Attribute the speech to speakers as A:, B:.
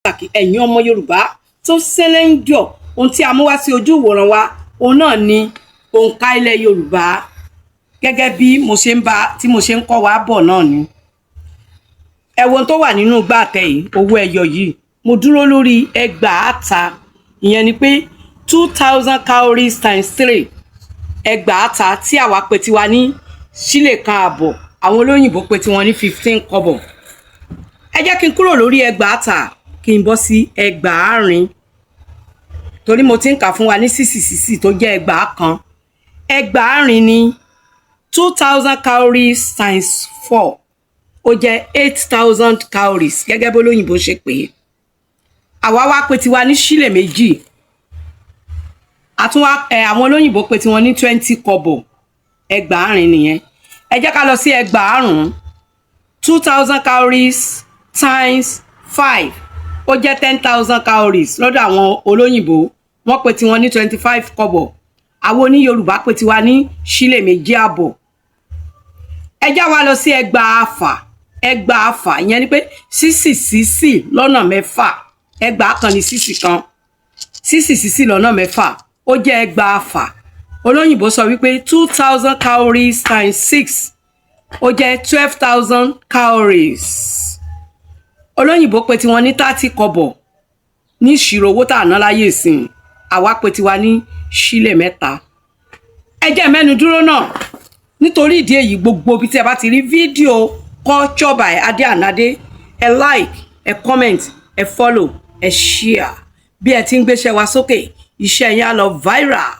A: pàtàkì ẹ̀yin ọmọ Yorùbá tó ṣẹlẹ̀ ń jọ ohun tí a mú wá sí ojú ìwòran wa òun náà ni òǹkà ilẹ̀ Yorùbá gẹ́gẹ́ bí mo ṣe ń kọ́ wa bọ̀ náà ni ẹ wo ohun tó wà nínú igbá àtẹ yìí owó ẹyọ yìí mo dúró lórí ẹgbàáta ìyẹn ni pé 2000 cowries times 3 ẹgbàáta tí àwa pè tiwa ní sílè kan àbọ̀ àwọn olóyìnbó pè tiwọn ní 15 kọ́bọ̀ ẹ jẹ́ kí n kúrò lórí ẹgbàáta kí n bọ́ sí ẹgbàárin torí mo ti ń kà fún wa ní sísì tó jẹ́ ẹgbàákan ẹgbàárin ni 2000 cowries times 4 ó jẹ́ 8000 cowries gẹ́gẹ́ bó lóyìnbó ṣe pè é àwa wá pè tiwa ní sílè méjì àwọn olóyìnbó pè tiwọn ní 20 kọ́bọ̀ ẹgbàárin nìyẹn ẹ jẹ́ ká lọ sí ẹgbàárùn 2000 cowries times 5 ó jẹ́ 10,000 cowries lọ́dọ̀ àwọn olóyìnbó wọ́n pè tiwọn ní 25 kọ́bọ̀ àwọn oní Yorùbá pè tiwa ní sílè méjì àbọ̀ ẹ já wa lọ sí ẹgbàáfà ìyẹn ni pé sísì lọ́nà mẹ́fà ẹgbàá kan ní sísì kan sísì lọ́nà mẹ́fà ó jẹ́ ẹgbàáfà olóyìnbó sọ wípé 2000 cowries times 6 ó jẹ́ 12,000 cowries olóyìnbó pè tiwọn ní 30 kọ́bọ̀ ní ìṣirò owó tá à ná láyé ìsìn àwa pè tiwa ní sílè mẹ́ta ẹ jẹ́ mẹ́nu dúró náà nítorí ìdí èyí gbogbo bí tí ẹ bá ti rí fídíò Culture by Ade Anade ẹ like ẹ comment ẹ follow ẹ share bí ẹ ti ń gbéṣẹ́ wa sókè iṣẹ́ yẹn á lọ viral.